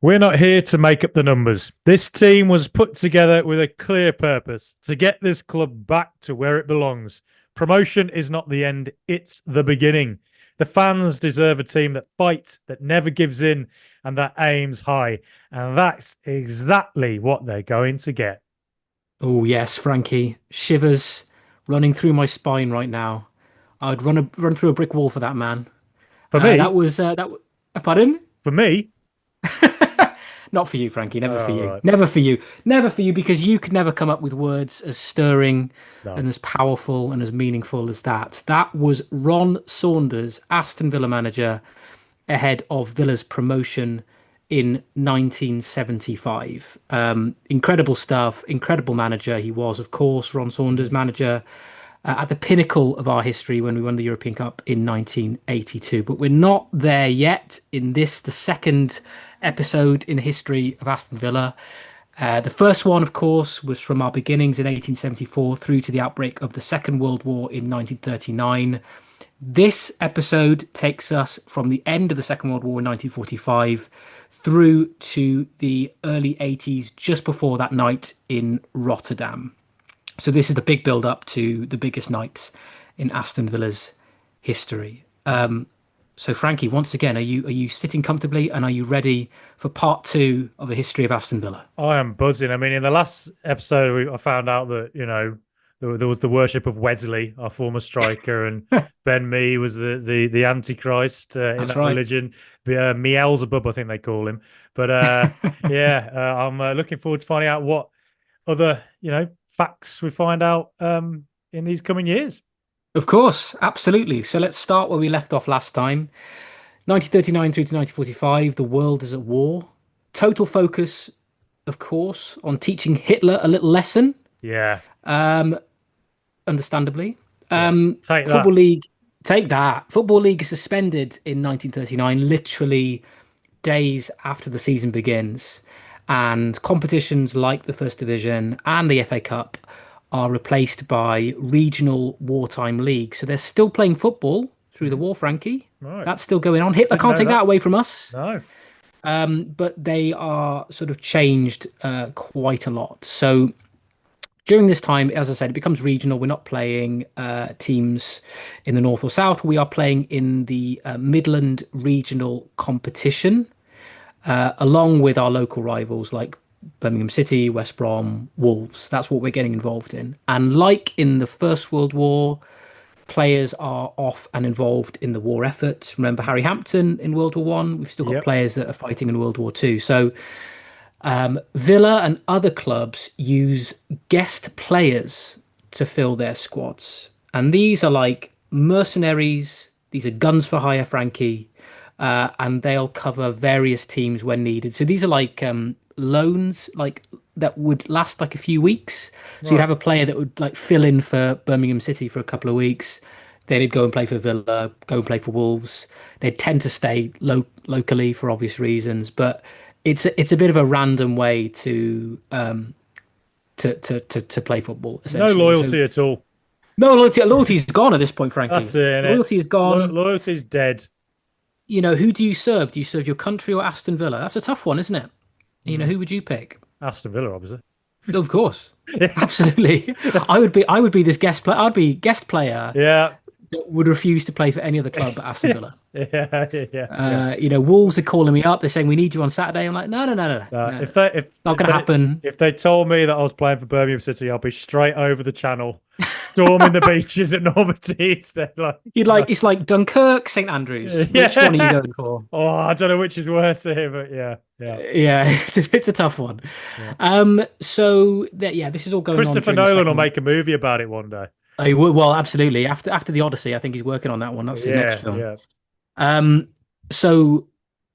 We're not here to make up the numbers. This team was put together with a clear purpose to get this club back to where it belongs. Promotion is not the end, it's the beginning. The fans deserve a team that fights, that never gives in, and that aims high. And that's exactly what they're going to get. Oh, yes, Frankie. Shivers running through my spine right now. I'd run through a brick wall for that man. For me, That was pardon? for me, Not for you, Frankie. Never for all you. right. Never for you. Never for you because you could never come up with words as stirring No. and as powerful and as meaningful as that. That was Ron Saunders, Aston Villa manager, ahead of Villa's promotion in 1975. Incredible stuff. Incredible manager he was, of course. Ron Saunders, manager at the pinnacle of our history when we won the European Cup in 1982. But we're not there yet in this, the second episode in the history of Aston Villa. The first one, of course, was from our beginnings in 1874 through to the outbreak of the Second World War in 1939. This episode takes us from the end of the Second World War in 1945 through to the early 80s, just before that night in Rotterdam. So this is the big build up to the biggest night in Aston Villa's history. So Frankie, once again, are you sitting comfortably and are you ready for part two of a history of Aston Villa? I am buzzing. I mean, in the last episode, I found out that, there was the worship of Wesley, our former striker, and Ben Mee was the Antichrist in That's that right. religion. Beelzebub, I think they call him. But I'm looking forward to finding out what other, facts we find out in these coming years. Of course, absolutely. So let's start where we left off last time. 1939 through to 1945, the world is at war. Total focus, of course, on teaching Hitler a little lesson. Yeah, Um, Understandably. yeah. Take that. Football League, take that. Football League is suspended in 1939, literally days after the season begins. And competitions like the First Division and the FA Cup are replaced by regional wartime leagues. So they're still playing football through the war, Frankie. Right. That's still going on. Hitler Didn't can't know take that. that away from us. No. But they are sort of changed quite a lot. So during this time, as I said, it becomes regional. We're not playing teams in the north or south. We are playing in the Midland regional competition, along with our local rivals like Birmingham City, West Brom, Wolves. That's what we're getting involved in. And like in the First World War, players are off and involved in the war effort. Remember Harry Hampton in World War One? We've still got Yep. players that are fighting in World War Two. So Villa and other clubs use guest players to fill their squads. And these are like mercenaries, these are guns for hire, Frankie, and they'll cover various teams when needed. So these are like loans, like that would last like a few weeks. So you'd Right. have a player that would like fill in for Birmingham City for a couple of weeks. Then he'd go and play for Villa, go and play for Wolves. They'd tend to stay locally for obvious reasons, but it's a bit of a random way to play football No essentially. So loyalty at all. no loyalty. Loyalty's gone at this point, That's Frankie. it, innit? Loyalty is gone. Loyalty's dead. Who do you serve? Do you serve your country or Aston Villa? That's a tough one, isn't it? Who would you pick? Aston Villa, obviously. Of course, absolutely. I would be this guest player. I'd be guest player Yeah. that would refuse to play for any other club but Aston Villa. Yeah. Wolves are calling me up. They're saying we need you on Saturday. I'm like, no, no, no, no, no. If they if Not if gonna they happen. if they told me that I was playing for Birmingham City, I'll be straight over the channel, storming the beaches at Normandy instead. Like, You'd like it's like Dunkirk, St Andrews. Which one are you yeah. going for? Oh, I don't know which is worse here, but yeah. Yeah, it's a tough one. Yeah. So that yeah, this is all going on Christopher during the Nolan will second. make a movie about it one day. Well, absolutely. After the Odyssey, I think he's working on that one. That's his next Yeah, film. yeah. Um, so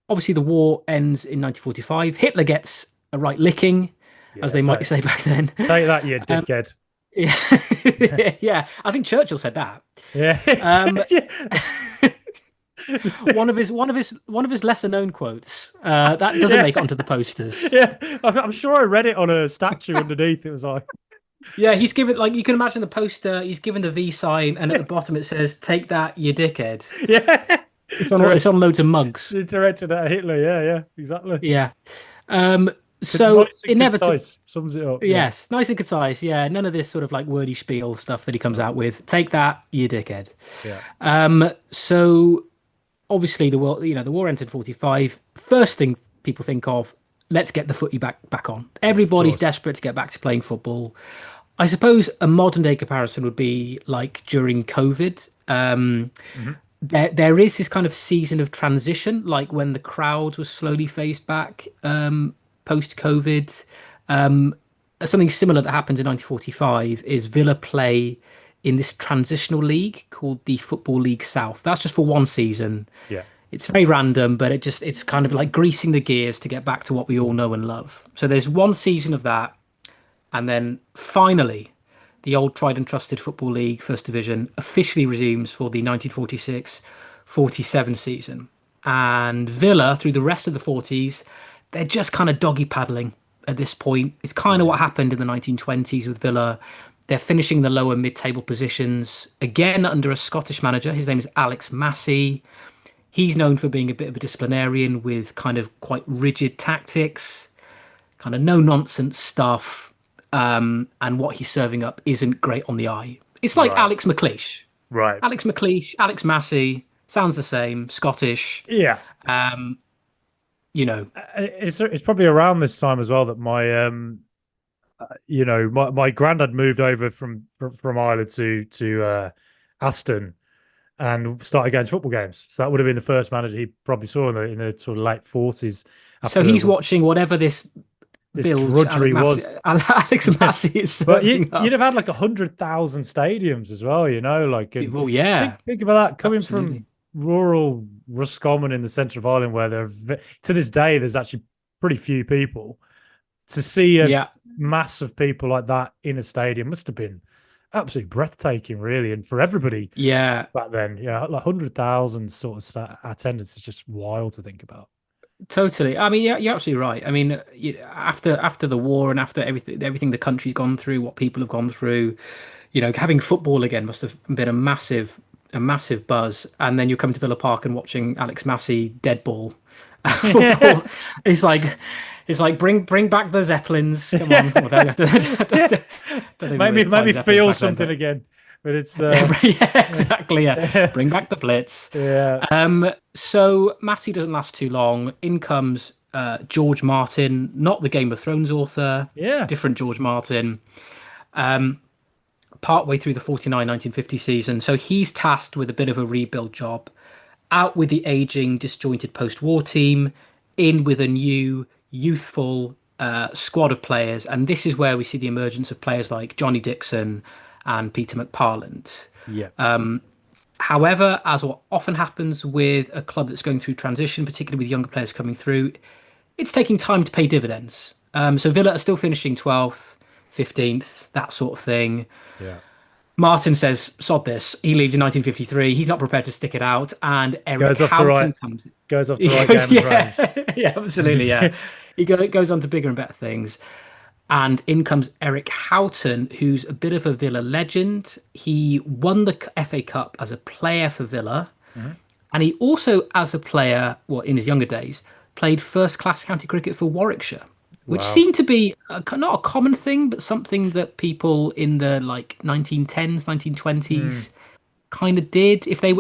obviously the war ends in 1945. Hitler gets a right licking, Yeah. as they might say back then. Take that, you Um, dickhead. yeah, yeah. I think Churchill said that. Yeah. Um, Yeah. one of his lesser known quotes that doesn't Yeah. make it onto the posters. Yeah. I'm sure I read it on a statue underneath. It was like, Yeah, he's given like you can imagine the poster. He's given the V sign, and at the bottom it says "Take that, you dickhead." yeah. It's on loads of mugs. Directed at Hitler. Yeah, yeah, exactly. Yeah. Um, so Nice and inevitably, concise. Sums it up. Yeah, yes, nice and concise. Yeah, none of this sort of like wordy spiel stuff that he comes no, out with. Take that, you dickhead. yeah, So obviously the war entered 45. First thing people think of, let's get the footy back on. yeah. Of Everybody's course. desperate to get back to playing football. I suppose a modern day comparison would be like during COVID. Hmm. There is this kind of season of transition, like when the crowds were slowly phased back post COVID. Something similar that happened in 1945 is Villa play in this transitional league called the Football League South. That's just for one season. Yeah, It's very random, but it's kind of like greasing the gears to get back to what we all know and love. So there's one season of that, and then finally, the old tried and trusted Football League First Division officially resumes for the 1946-47 season. And Villa, through the rest of the 40s, they're just kind of doggy paddling at this point. It's kind of yeah. what happened in the 1920s with Villa. They're finishing the lower mid-table positions again under a Scottish manager. His name is Alex Massey. He's known for being a bit of a disciplinarian with kind of quite rigid tactics, kind of no nonsense stuff. And what he's serving up isn't great on the eye. It's like Right, Alex McLeish. right. Alex McLeish, Alex Massey, sounds the same, Scottish. Yeah. Um, you know, It's probably around this time as well that my granddad moved over from Ireland to Aston and started going to football games. So that would have been the first manager he probably saw in the sort of late 40s so after he's watching whatever this this bilge drudgery was. Alex Massey is But serving you'd up. have had like 100,000 stadiums as well, like, and Well, yeah, think about that coming from absolutely. rural Roscommon in the centre of Ireland, where to this day there's actually pretty few people. To see a Yeah, mass of people like that in a stadium must have been absolutely breathtaking, really, and for everybody yeah. back then, yeah, like 100,000 sort of attendance is just wild to think about. Totally. I mean, yeah, you're absolutely right. I mean, after the war and after everything the country's gone through, what people have gone through, having football again must have been a massive buzz. And then you come to Villa Park and watching Alex Massey dead ball football. It's like bring back the Zeppelins. Come on. Well, don't think Maybe we were flying Zeppelins feel back then, something but again, but it's yeah, exactly. Yeah, bring back the Blitz. yeah, So Massey doesn't last too long. In comes George Martin, not the Game of Thrones author, yeah, different George Martin. Partway through the 49-1950 season, so he's tasked with a bit of a rebuild job. Out with the aging, disjointed post-war team, in with a new, youthful squad of players, and this is where we see the emergence of players like Johnny Dixon and Peter McParland. yeah, However, as what often happens with a club that's going through transition, particularly with younger players coming through, it's taking time to pay dividends. So Villa are still finishing 12th, 15th, that sort of thing. yeah. Martin says, sod this. He leaves in 1953. He's not prepared to stick it out. And Eric Goes off to Houghton right, comes. goes off to He right goes, Game of Thrones. yeah, yeah, absolutely, yeah. Goes on to bigger and better things. And in comes Eric Houghton, who's a bit of a Villa legend. He won the FA Cup as a player for Villa. Mhm. And he also, as a player, well, in his younger days, played first-class county cricket for Warwickshire, which Wow. seemed to be not a common thing, but something that people in the like 1910s, Mm, 1920s kind of did. If they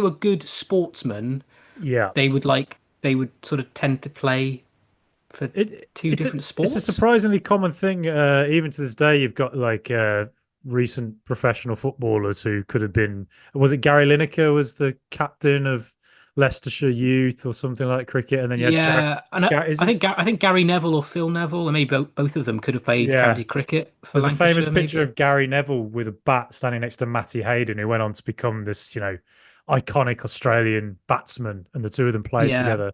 were good sportsmen, yeah. they would sort of tend to play for two It's a different it's a sports. surprisingly common thing. Even to this day, you've got like recent professional footballers who could have been. Was it Gary Lineker was the captain of Leicestershire Youth or something like cricket, and then you had Yeah, and Is I it? think I think Gary Neville or Phil Neville, and maybe both of them could have played Yeah. county cricket for There's a famous Lancashire, picture maybe. of Gary Neville with a bat standing next to Matty Hayden, who went on to become this, iconic Australian batsman, and the two of them played Yeah. together.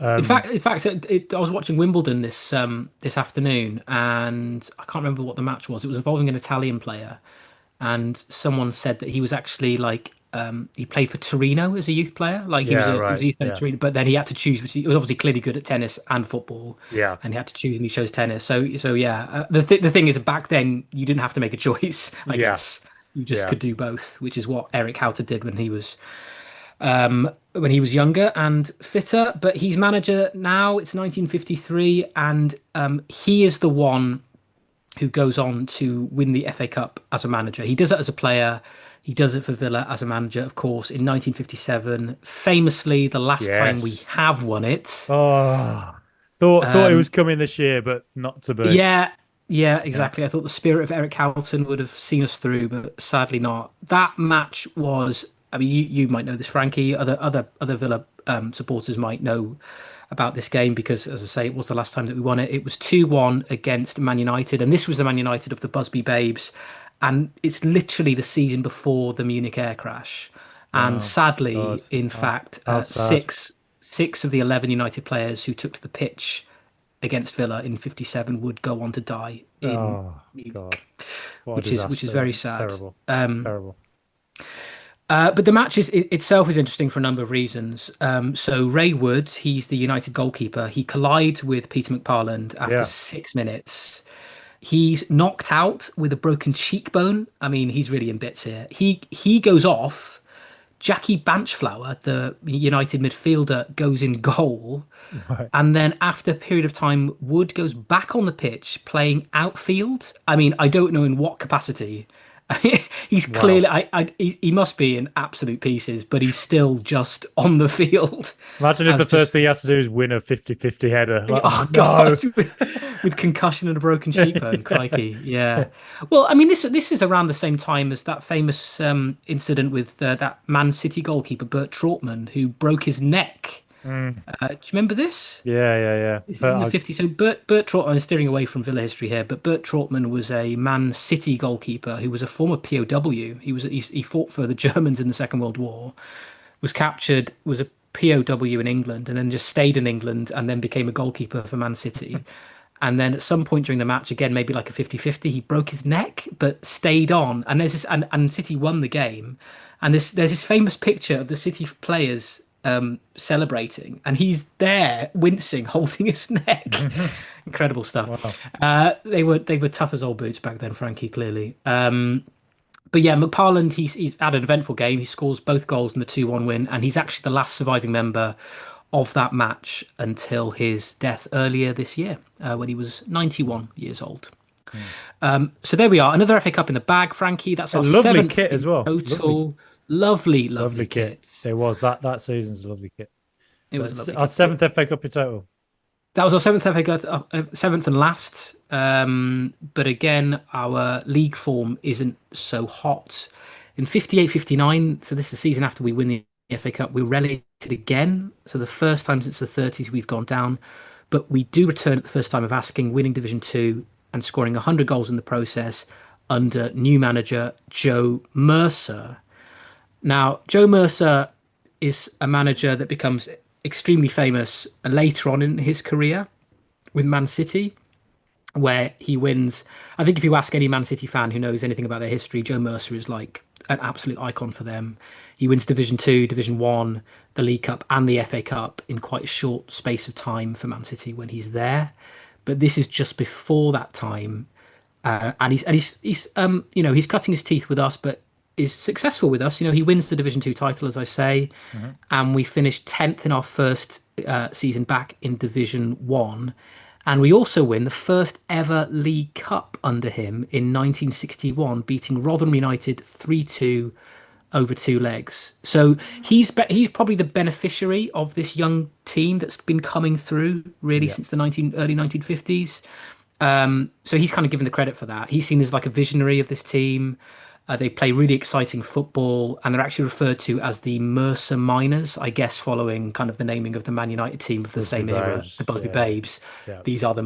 In fact, Um, I was watching Wimbledon this afternoon, and I can't remember what the match was. It was involving an Italian player, and someone said that he was actually like he played for Torino as a youth player. Like yeah, he was right. a youth player at Yeah, Torino, but then he had to choose between. He was obviously clearly good at tennis and football, yeah, and he had to choose, and he chose tennis. So yeah. The thing is, back then you didn't have to make a choice. I yeah, guess you just yeah. could do both, which is what Eric Houghton did when he was when he was younger and fitter, but he's manager now. It's 1953, and he is the one who goes on to win the FA Cup as a manager. He does it as a player. He does it for Villa as a manager, of course, in 1957. Famously, the last time we Yes. have won it. Oh, thought it was Um, coming this year, but not to be. yeah, yeah, Yeah. exactly. I thought the spirit of Eric Houghton would have seen us through, but sadly not. That match was. I mean, you might know this, Frankie. Other Villa supporters might know about this game because, as I say, it was the last time that we won it. It was 2-1 against Man United, and this was the Man United of the Busby Babes, and it's literally the season before the Munich air crash. And Oh, God. sadly, in How, fact, how sad. six of the 11 United players who took to the pitch against Villa in 57 would go on to die in Oh, God. Munich, What a which is disaster. very That. sad. Terrible. Terrible. But the match itself is interesting for a number of reasons. So Ray Wood, he's the United goalkeeper. He collides with Peter McParland after Yeah. 6 minutes. He's knocked out with a broken cheekbone. I mean, he's really in bits here. He goes off. Jackie Banchflower, the United midfielder, goes in goal. Right. And then after a period of time, Wood goes back on the pitch playing outfield. I mean, I don't know in what capacity. He's Wow. clearly, he must be in absolute pieces, but he's still just on the field Imagine if the as first thing he just, has to do is win a 50-50 header. Like, oh, oh God, no. with concussion and a broken cheekbone. Crikey, yeah. Well, I mean, this is around the same time as that famous incident with that Man City goalkeeper Bert Trautmann, who broke his neck. Mm. Do you remember this? Yeah, yeah, yeah. This is But in the I, 50s. So Bert Trautmann, I'm steering away from Villa history here, but Bert Trautmann was a Man City goalkeeper who was a former POW. He fought for the Germans in the Second World War, was captured, was a POW in England, and then just stayed in England and then became a goalkeeper for Man City. And then at some point during the match, again, maybe like a 50-50, he broke his neck, but stayed on. And there's this, and City won the game. And there's this famous picture of the City players celebrating, and he's there wincing, holding his neck. Incredible stuff. wow. They were tough as old boots back then, Frankie, clearly. But yeah, McParland, he's had an eventful game. He scores both goals in the 2-1 win, and he's actually the last surviving member of that match until his death earlier this year, when he was 91 years old. Mm. So there we are, another FA Cup in the bag, Frankie. That's A our lovely seventh kit as in well. Lovely, total. Lovely, lovely lovely kit. kit. It was that season's a lovely kit. It was a But lovely our kit. seventh FA Cup in total. That was our seventh FA Cup, seventh and last. But again, our league form isn't so hot. In 58-59, so this is the season after we win the FA Cup, we're relegated again. So the first time since the 30s we've gone down. But we do return at the first time of asking, winning Division 2 and scoring 100 goals in the process under new manager Joe Mercer. Now, Joe Mercer is a manager that becomes extremely famous later on in his career with Man City, where he wins. I think if you ask any Man City fan who knows anything about their history, Joe Mercer is like an absolute icon for them. He wins Division 2, Division 1, the League Cup, and the FA Cup in quite a short space of time for Man City when he's there. But this is just before that time, and he's he's cutting his teeth with us, but is successful with us. He wins the Division 2 title, as I say, Mhm. and we finished 10th in our first season back in Division 1. And we also win the first ever League Cup under him in 1961, beating Rotherham United 3-2 over two legs. So he's probably the beneficiary of this young team that's been coming through really Yeah. since the early 1950s. So he's kind of given the credit for that. He's seen as like a visionary of this team. They play really exciting football, and they're actually referred to as the Mercer Miners, I guess, following kind of the naming of the Man United team of the Busby same era, the Babes. Busby Yeah, Babes. yeah. These are the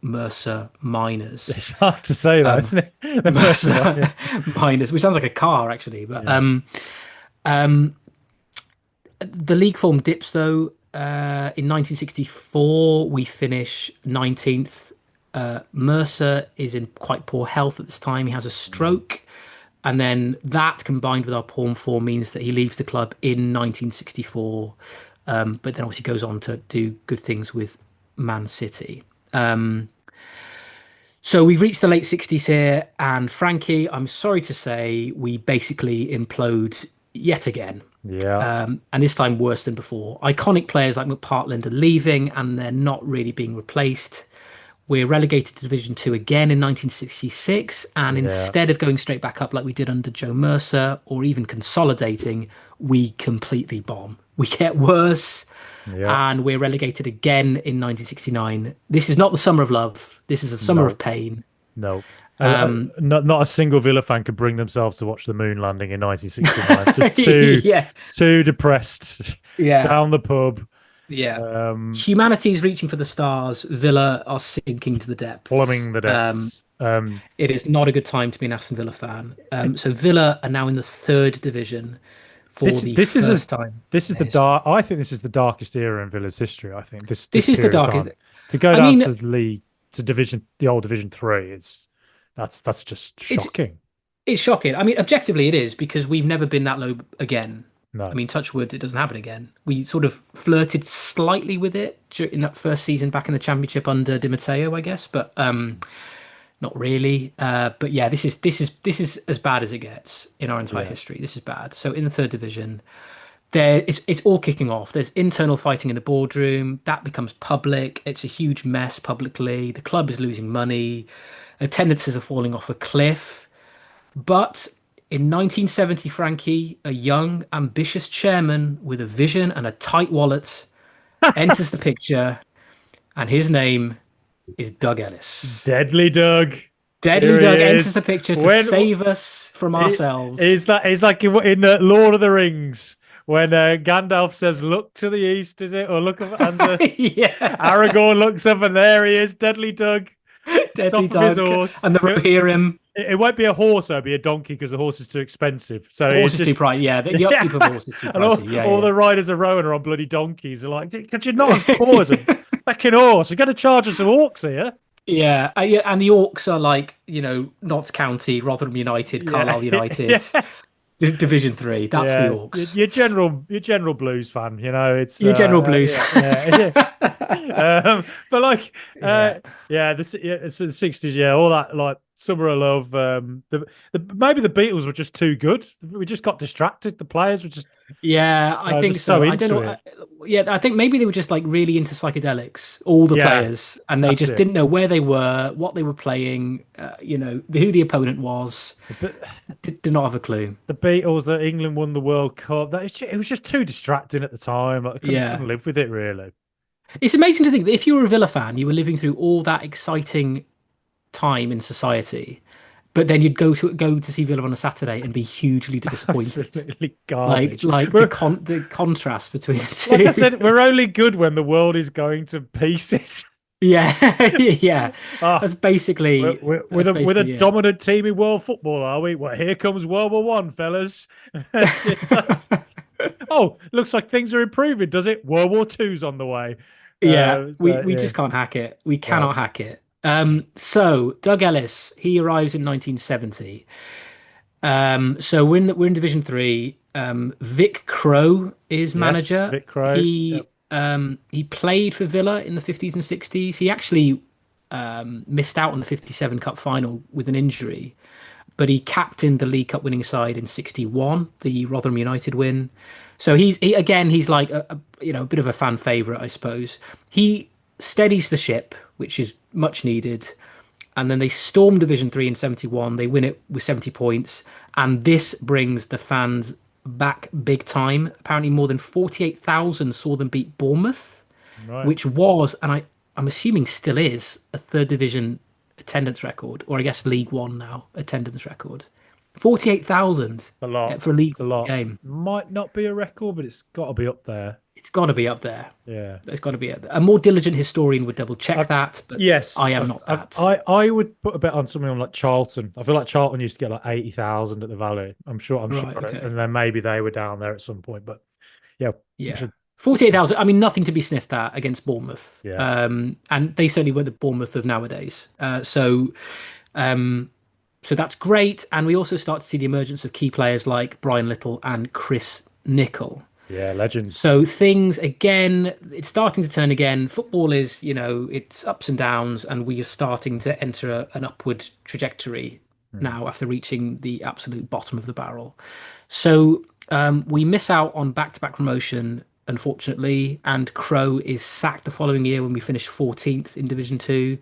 Mercer Miners. It's hard to say that, isn't it? The Mercer Mercer Miners. Miners, which sounds like a car actually, but Yeah. the league form dips though. In 1964, we finish 19th. Mercer is in quite poor health at this time. He has a Mm. stroke. And then that combined with our poor form means that he leaves the club in 1964. But then obviously goes on to do good things with Man City. So we've reached the late 60s here. And Frankie, I'm sorry to say, we basically implode yet again. Yeah. And this time worse than before. Iconic players like McPartland are leaving and they're not really being replaced. We're relegated to Division 2 again in 1966, and Yeah. instead of going straight back up like we did under Joe Mercer or even consolidating, we completely bomb. We get worse, Yeah. and we're relegated again in 1969. This is not the summer of love. This is a summer of No. pain. No. Um, Not a single Villa fan could bring themselves to watch the moon landing in 1969. Just too yeah, too depressed. yeah. Down the pub. Yeah. Um, Humanity is reaching for the stars. Villa are sinking to the depths. Plumbing the depths. It is not a good time to be an Aston Villa fan. So Villa are now in the third division for this the this is a, first time this in is their the history. dark. I think this is the darkest era in Villa's history. I think this This is the period of darkest. time to go I down mean, to league to division the old Division 3. That's just it's shocking. it's shocking. I mean, objectively, it is because we've never been that low again. I No. mean, touch wood, it doesn't happen again. We sort of flirted slightly with it in that first season back in the Championship under Di Matteo, I guess, but not really. But yeah, this is as bad as it gets in our entire Yeah. history. This is bad. So in the third division, it's all kicking off. There's internal fighting in the boardroom that becomes public. It's a huge mess publicly. The club is losing money. Attendances are falling off a cliff. But in 1970, Frankie, a young, ambitious chairman with a vision and a tight wallet, enters the picture, and his name is Doug Ellis. Deadly Doug. Deadly Here he Doug is. enters the picture to When save us from ourselves. is like in Lord of the Rings when Gandalf says, "Look to the east," is it, or look up, and Yeah, Aragorn looks up, and there he is, Deadly Doug, Deadly top of his Doug. horse. And the Rohirrim. It won't be a horse; it'll be a donkey because the horse is too expensive. So Horse it's is just, too pricey. Yeah, the upkeep of horse is too and all, pricey. Yeah, all yeah. the riders are rowing are on bloody donkeys. They're like, could you not have called us a fucking horse? We're going to charge us some orcs here. Yeah, and the Orcs are like, Notts County, Rotherham United, Carlisle United, yeah. Division 3. That's the Yeah, Orcs. your general blues fan, it's Your general blues. but like Yeah. it's the 60s, all that like Summer of Love, maybe the Beatles were just too good. We just got distracted. The players were just Yeah, I think just so. so I don't into know. it. Yeah, I think maybe they were just like really into psychedelics, all the Yeah, players, and they that's just it. didn't know where they were, what they were playing, who the opponent was. But Did not have a clue. the Beatles, that England won the World Cup, it was just too distracting at the time. Like, I Yeah. couldn't live with it really. It's amazing to think that if you were a Villa fan, you were living through all that exciting time in society, but then you'd go to see Villa on a Saturday and be hugely disappointed. Absolutely Like garbage. like the the contrast between the two. Like I said, we're only good when the world is going to pieces. Yeah, yeah. Ah, That's basically we're that's with a basically it. dominant team in world football, are we? Well, here comes World War One, fellas. It's like, oh, looks like things are improving, does it? World War Two's on the way. Yeah, we Yeah. just can't hack it. We No. cannot hack it. So Doug Ellis, he arrives in 1970. So we're in Division 3. Vic Crow is Yes, manager. Vic Crow. He Yep. he played for Villa in the 50s and 60s. He actually missed out on the 57 Cup final with an injury, but he captained the League Cup winning side in 61, the Rotherham United win. So he's like a bit of a fan favorite, I suppose. He steadies the ship, which is much needed. And then they storm Division 3 in 71. They win it with 70 points. And this brings the fans back big time. Apparently more than 48,000 saw them beat Bournemouth, Right. which was, and I'm assuming still is, a third division attendance record, or I guess League One now attendance record. 48,000 A lot. for a League It's a lot. game. Might not be a record, but it's got to be up there. It's got to be up there. Yeah. It's got to be up there. A more diligent historian would double check that, but Yes, I am not that. I would put a bet on something on like Charlton. I feel like Charlton used to get like 80,000 at the Valley. I'm sure, Right, okay. and then maybe they were down there at some point. But yeah, Yeah. should- 48,000. I mean, nothing to be sniffed at against Bournemouth. Yeah. And they certainly were the Bournemouth of nowadays. So that's great. And we also start to see the emergence of key players like Brian Little and Chris Nichol. yeah, legends. So things again, it's starting to turn again. Football is, it's ups and downs, and we are starting to enter an upward trajectory now after reaching the absolute bottom of the barrel. So We miss out on back-to-back promotion, unfortunately, and Crow is sacked the following year when we finish 14th in Division 2.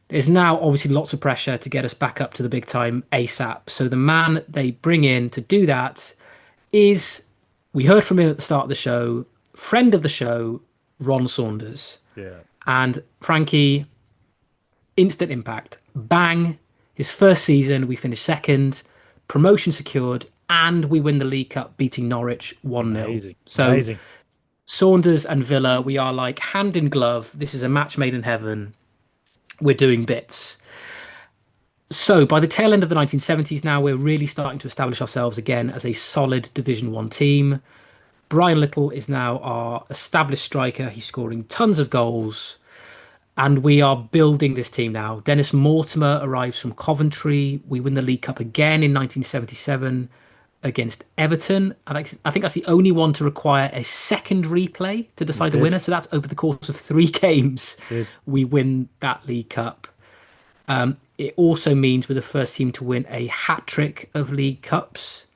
There's now obviously lots of pressure to get us back up to the big time ASAP. So the man they bring in to do that is, we heard from him at the start of the show, friend of the show, Ron Saunders. Yeah. And Frankie, instant impact. Bang. His first season, we finished second, promotion secured, and we win the League Cup, beating Norwich 1-0. Amazing. So Amazing. Saunders and Villa, we are like hand in glove. This is a match made in heaven. We're doing bits. So by the tail end of the 1970s now, we're really starting to establish ourselves again as a solid Division 1 team. Brian Little is now our established striker. He's scoring tons of goals. And we are building this team now. Dennis Mortimer arrives from Coventry. We win the League Cup again in 1977 against Everton. And I think that's the only one to require a second replay to decide the winner. So that's over the course of 3 games. We win that League Cup. It also means we're the first team to win a hat-trick of League Cups.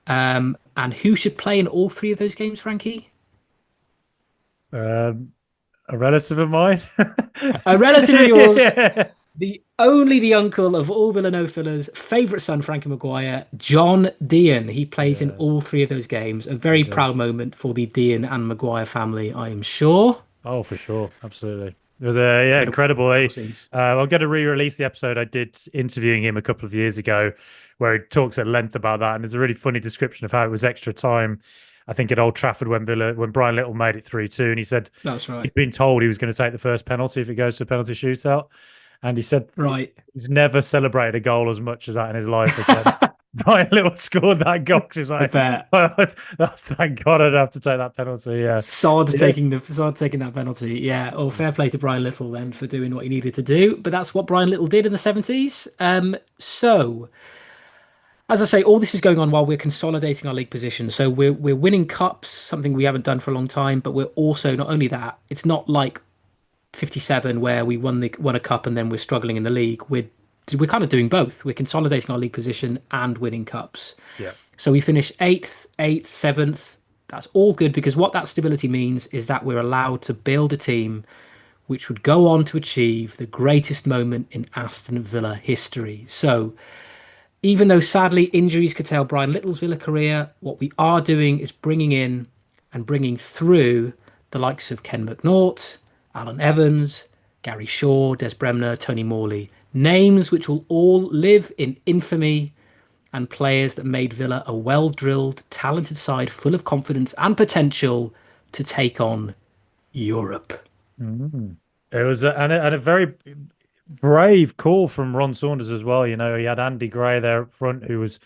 And who should play in all 3 of those games, Frankie? A relative of mine. A relative of yours. Yeah. The uncle of all Villanofilas' favourite son, Frankie Maguire, John Dean. He plays in all 3 of those games. A very proud moment for the Dean and Maguire family, I am sure. Oh, for sure. Absolutely. It was incredible. I'm going to re-release the episode I did interviewing him a couple of years ago, where he talks at length about that. And there's a really funny description of how it was extra time, I think, at Old Trafford when Brian Little made it 3-2. And he said that's right. He'd been told he was going to take the first penalty if it goes to a penalty shootout. And he said he's never celebrated a goal as much as that in his life again. Brian Little scored that goal because he was like, thank God I'd have to take that penalty. Yeah. Sod taking that penalty. Yeah. Oh, fair play to Brian Little then for doing what he needed to do. But that's what Brian Little did in the 70s. So, as I say, all this is going on while we're consolidating our league position. So we're winning cups, something we haven't done for a long time. But we're also, not only that, it's not like 57 where we won a cup and then we're struggling in the league. We're kind of doing both. We're consolidating our league position and winning cups. Yeah. So we finish 8th, 7th. That's all good because what that stability means is that we're allowed to build a team which would go on to achieve the greatest moment in Aston Villa history. So even though sadly injuries curtail Brian Little's Villa career, what we are doing is bringing in and bringing through the likes of Ken McNaught, Alan Evans, Gary Shaw, Des Bremner, Tony Morley. Names which will all live in infamy, and players that made Villa a well-drilled, talented side full of confidence and potential to take on Europe. It was a very brave call from Ron Saunders as well. You know, he had Andy Gray there up front, who was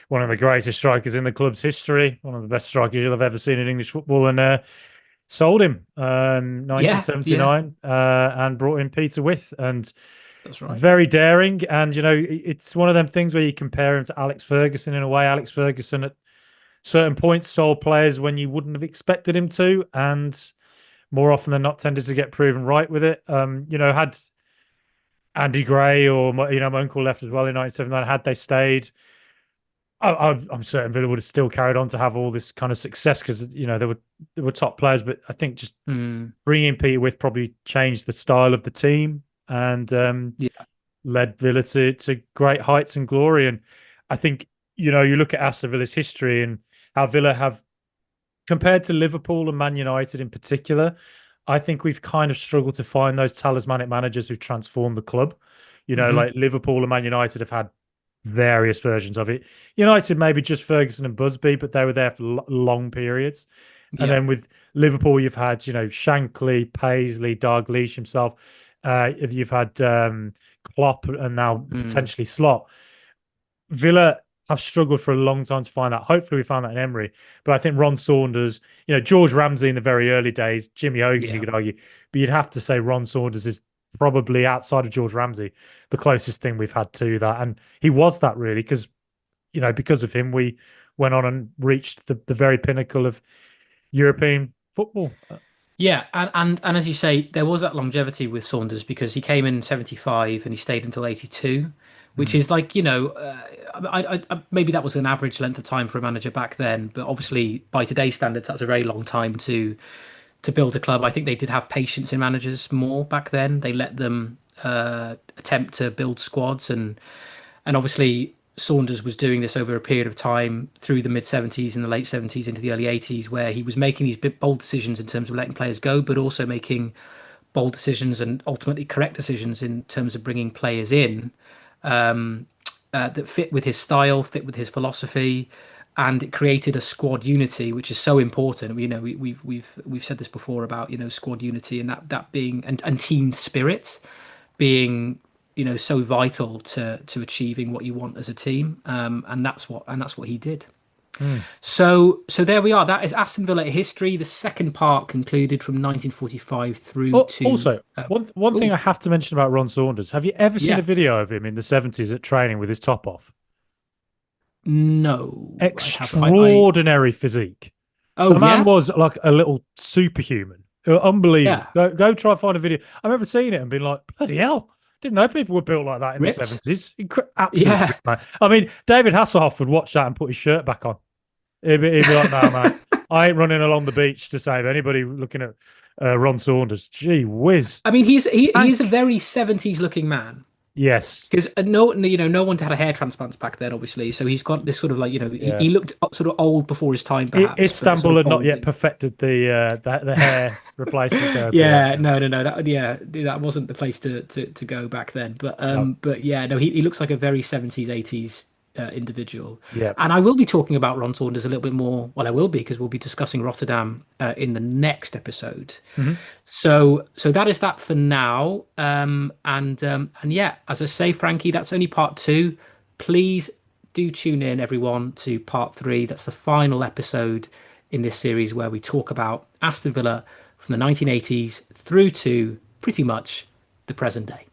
one of the greatest strikers in the club's history, one of the best strikers you'll have ever seen in English football, and sold him 1979 and brought in Peter With, and that's right. Very daring. And you know, it's one of them things where you compare him to Alex Ferguson in a way. Alex Ferguson at certain points sold players when you wouldn't have expected him to, and more often than not tended to get proven right with it. You know, had Andy Gray or my uncle left as well in 1979, had they stayed, I'm certain Villa would have still carried on to have all this kind of success because, you know, there were top players, but I think just bringing Peter With probably changed the style of the team and led Villa to great heights and glory. And I think, you know, you look at Aston Villa's history and how Villa have, compared to Liverpool and Man United in particular, I think we've kind of struggled to find those talismanic managers who transformed the club. You know, like Liverpool and Man United have had various versions of it. United maybe just Ferguson and Busby, but they were there for long periods. And then with Liverpool, you've had, you know, Shankly, Paisley, Dalglish himself. You've had Klopp and now potentially Slot. Villa have struggled for a long time to find that. Hopefully we found that in Emery. But I think Ron Saunders, you know, George Ramsey in the very early days, Jimmy Hogan, you could argue. But you'd have to say Ron Saunders is probably, outside of George Ramsey, the closest thing we've had to that. And he was that really because, you know, because of him, we went on and reached the very pinnacle of European football. Yeah, and as you say, there was that longevity with Saunders because he came in 75 and he stayed until 82, which is like, you know, maybe that was an average length of time for a manager back then, but obviously by today's standards, that's a very long time to build a club. I think they did have patience in managers more back then. They let them attempt to build squads, and obviously Saunders was doing this over a period of time through the mid 70s and the late 70s into the early 80s, where he was making these big bold decisions in terms of letting players go, but also making bold decisions and ultimately correct decisions in terms of bringing players in that fit with his style, fit with his philosophy, and it created a squad unity, which is so important. You know, we've said this before about, you know, squad unity and that being and team spirit being, you know, so vital to achieving what you want as a team. And that's what he did. So there we are. That is Aston Villa history. The second part concluded from 1945 through to Also, one thing I have to mention about Ron Saunders. Have you ever seen yeah. a video of him in the 70s at training with his top off? No, I have. Extraordinary physique. The Oh man yeah, was like a little superhuman. Unbelievable. yeah. Go try and find a video. I remember seeing it and being like, bloody hell. Didn't know people were built like that in the Ripped. 70s. Absolutely, Yeah. man. I mean, David Hasselhoff would watch that and put his shirt back on. He'd be like, no, mate, I ain't running along the beach to save anybody looking at Ron Saunders. Gee whiz. I mean, he is a Hank. very 70s looking man. Yes. Because no one had a hair transplant back then, obviously. So he's got this sort of like, you know, Yeah. he looked sort of old before his time, perhaps. But Istanbul sort of had not old yet perfected the hair replacement therapy. yeah, no, that wasn't the place to go back then. No. But yeah, no, he looks like a very 70s, 80s individual. Yeah. And I will be talking about Ron Saunders a little bit more. Well, I will be because we'll be discussing Rotterdam in the next episode. Mhm. So that is that for now. And yeah, as I say, Frankie, that's only part two. Please do tune in, everyone, to part three. That's the final episode in this series where we talk about Aston Villa from the 1980s through to pretty much the present day.